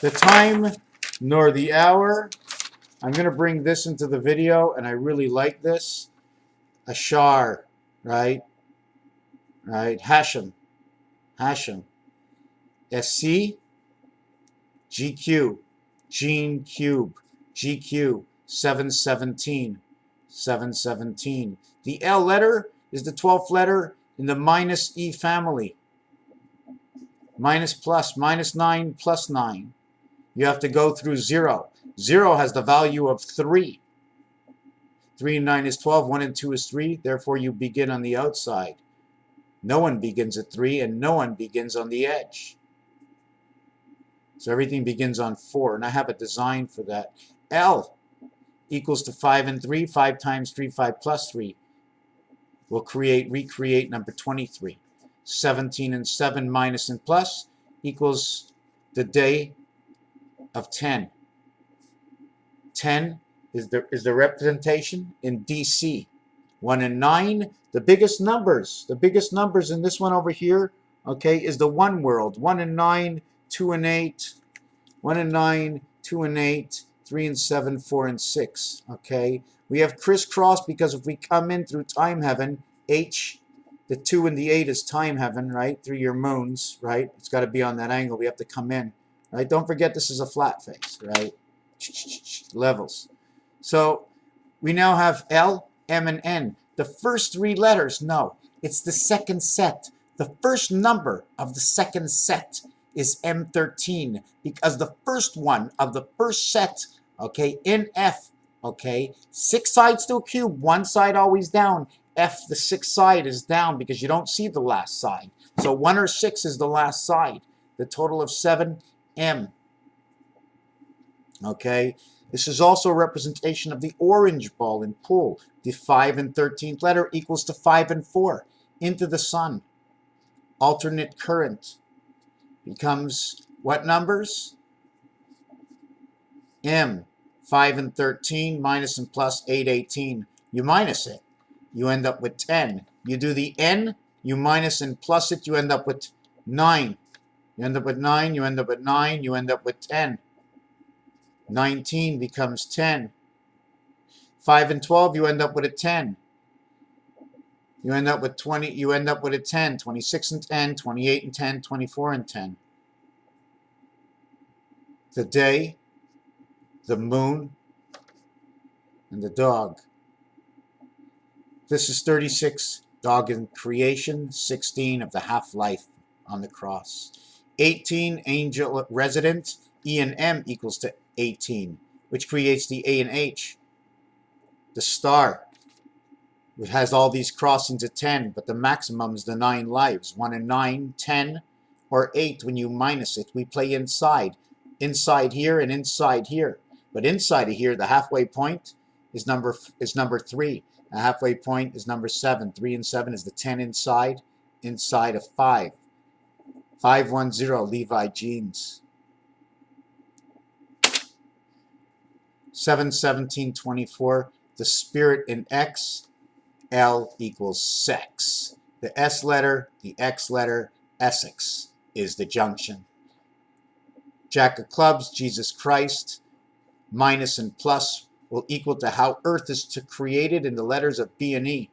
The time nor the hour. I'm going to bring this into the video, and I really like this. Ashar, right? Right? Hashem. SC, GQ, Gene Cube, GQ, 717, 717. The L letter is the 12th letter in the minus E family. Minus plus, minus 9 plus 9. You have to go through 0. 0 has the value of 3. 3 and 9 is 12, 1 and 2 is 3, therefore you begin on the outside. No one begins at 3, and no one begins on the edge. So everything begins on 4, and I have a design for that. L equals to 5 and 3. 5 times 3, 5 plus 3 will recreate number 23. 17 and 7 minus and plus equals the day of 10. 10 is the representation in DC. 1 and 9, the biggest numbers in this one over here, okay, is the one world. 1 and 9, 2 and 8, 1 and 9, 2 and 8, 3 and 7, 4 and 6, okay? We have crisscross because if we come in through time heaven, H, the 2 and the 8 is time heaven, right? Through your moons, right? It's got to be on that angle. We have to come in, right? Don't forget this is a flat face, right? Levels. So we now have L, M, and N. The first 3 letters, no, it's the second set. The first number of the second set is M13 because the first one of the first set, okay, in F, okay, 6 sides to a cube, 1 side always down. F, the 6th side is down because you don't see the last side. So 1 or 6 is the last side. The total of 7, M. Okay, this is also a representation of the orange ball in pool. The 5 and 13th letter equals to 5 and 4. Into the sun. Alternate current becomes what numbers? M. 5 and 13 minus and plus 8, 18. You minus it. You end up with 10. You do the N. You minus and plus it. You end up with 9. You end up with 9. You end up with 9. You end up with 10. 19 becomes 10. 5 and 12, you end up with a 10. You end up with 20, you end up with a 10. 26 and 10, 28 and 10, 24 and 10. The day, the moon, and the dog. This is 36, dog in creation, 16 of the half-life on the cross. 18, angel resident, E and M equals to 18, which creates the A and H. The star, it has all these crossings at 10, but the maximum is the 9 lives. 1 and 9, 10, or 8 when you minus it. We play inside. Inside here and inside here. But inside of here, the halfway point is number 3. The halfway point is number 7. 3 and 7 is the 10 inside of 5. 510, Levi jeans. 7, 17, 24. The spirit in X, L equals sex. The S letter, the X letter, Essex is the junction. Jack of clubs, Jesus Christ, minus and plus will equal to how Earth is created in the letters of B and E.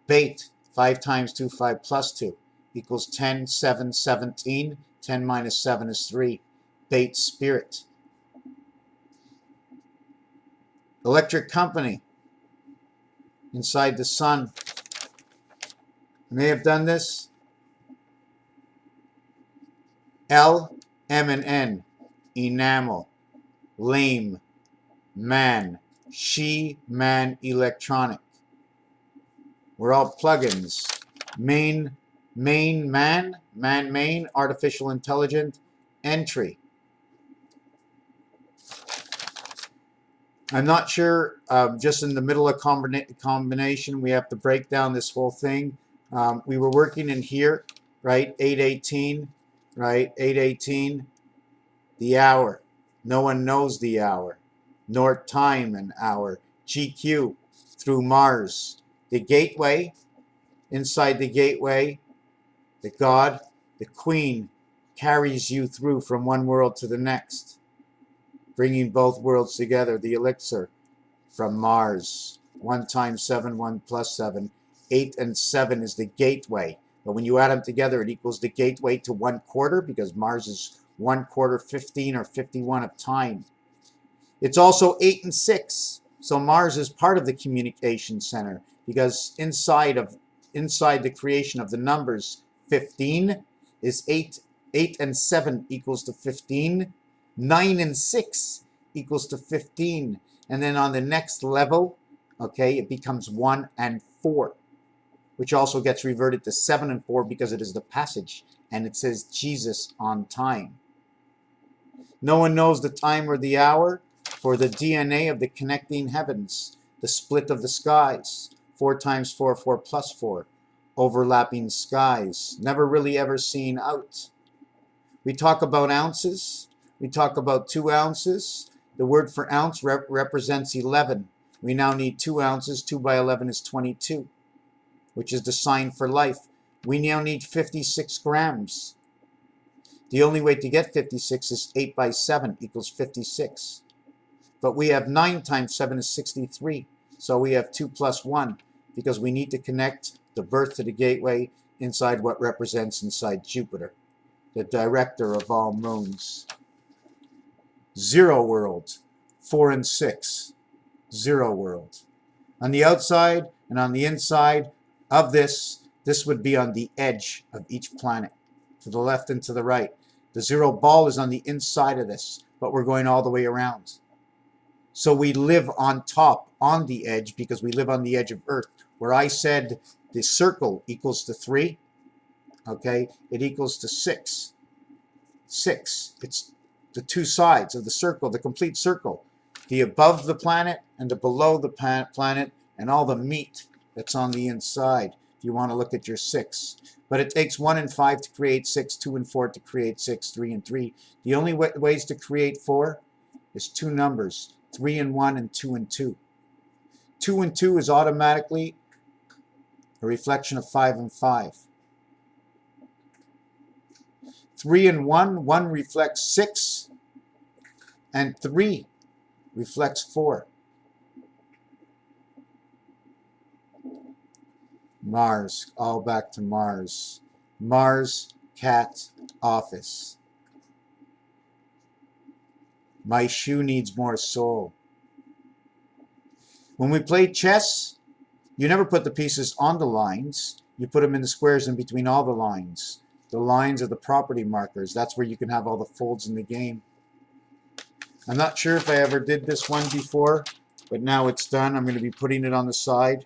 Bait, 5 times 2, 5 plus 2, equals 10, 7, 17. 10 minus 7 is 3. Bait spirit. Electric company, inside the sun. I may have done this. L, M, and N. Enamel. Lame. Man. She, man, electronic. We're all plugins. Main, man, main, artificial intelligent, entry. I'm not sure, just in the middle of combination, we have to break down this whole thing. We were working in here, right, 8:18, right, 8:18, the hour. No one knows the hour, nor time and hour. GQ, through Mars. The gateway, inside the gateway, the God, the Queen, carries you through from one world to the next, bringing both worlds together. The elixir from Mars. 1 times 7, 1 plus 7. 8 and 7 is the gateway. But when you add them together, it equals the gateway to 1/4, because Mars is 1/4, 15 or 51 of time. It's also 8 and 6. So Mars is part of the communication center, because inside the creation of the numbers 15 is 8. 8 and 7 equals to 15. 9 and 6 equals to 15. And then on the next level, okay, it becomes 1 and 4, which also gets reverted to 7 and 4 because it is the passage, and it says Jesus on time. No one knows the time or the hour, for the DNA of the connecting heavens, the split of the skies, 4 times 4, 4 plus 4, overlapping skies, never really ever seen out. We talk about ounces. We talk about 2 ounces. The word for ounce represents 11. We now need 2 ounces. 2 by 11 is 22, which is the sign for life. We now need 56 grams. The only way to get 56 is 8 by 7 equals 56. But we have 9 times 7 is 63. So we have 2 plus 1, because we need to connect the birth to the gateway inside what represents inside Jupiter, the director of all moons. 0 world, 4 and 6, 0 world. On the outside and on the inside of this would be on the edge of each planet, to the left and to the right. The 0 ball is on the inside of this, but we're going all the way around. So we live on top, on the edge, because we live on the edge of Earth. Where I said the circle equals to 3, okay, it equals to 6. 6, it's the 2 sides of the circle, the complete circle. The above the planet and the below the planet, and all the meat that's on the inside, if you want to look at your 6. But it takes 1 and 5 to create 6, 2 and 4 to create 6, 3 and 3. The only ways to create 4 is 2 numbers, 3 and 1 and 2 and 2. 2 and 2 is automatically a reflection of 5 and 5. 3 and 1, 1 reflects 6, and 3 reflects 4. Mars, all back to Mars. Mars cat office. My shoe needs more soul. When we play chess, you never put the pieces on the lines. You put them in the squares in between all the lines. The lines are the property markers. That's where you can have all the folds in the game. I'm not sure if I ever did this one before, but now it's done. I'm going to be putting it on the side.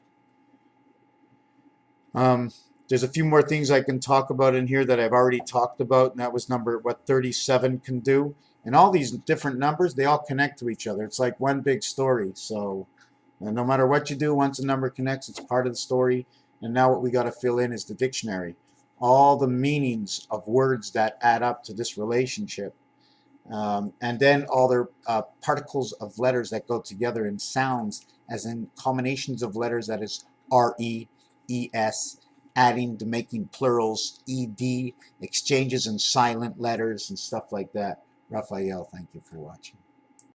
There's a few more things I can talk about in here that I've already talked about, and that was what 37 can do. And all these different numbers, they all connect to each other. It's like one big story. So no matter what you do, once a number connects, it's part of the story. And now what we got to fill in is the dictionary. All the meanings of words that add up to this relationship. And then all their particles of letters that go together in sounds, as in combinations of letters, that is R-E, E-S, adding to making plurals, E-D, exchanges in silent letters and stuff like that. Raphael, thank you for watching.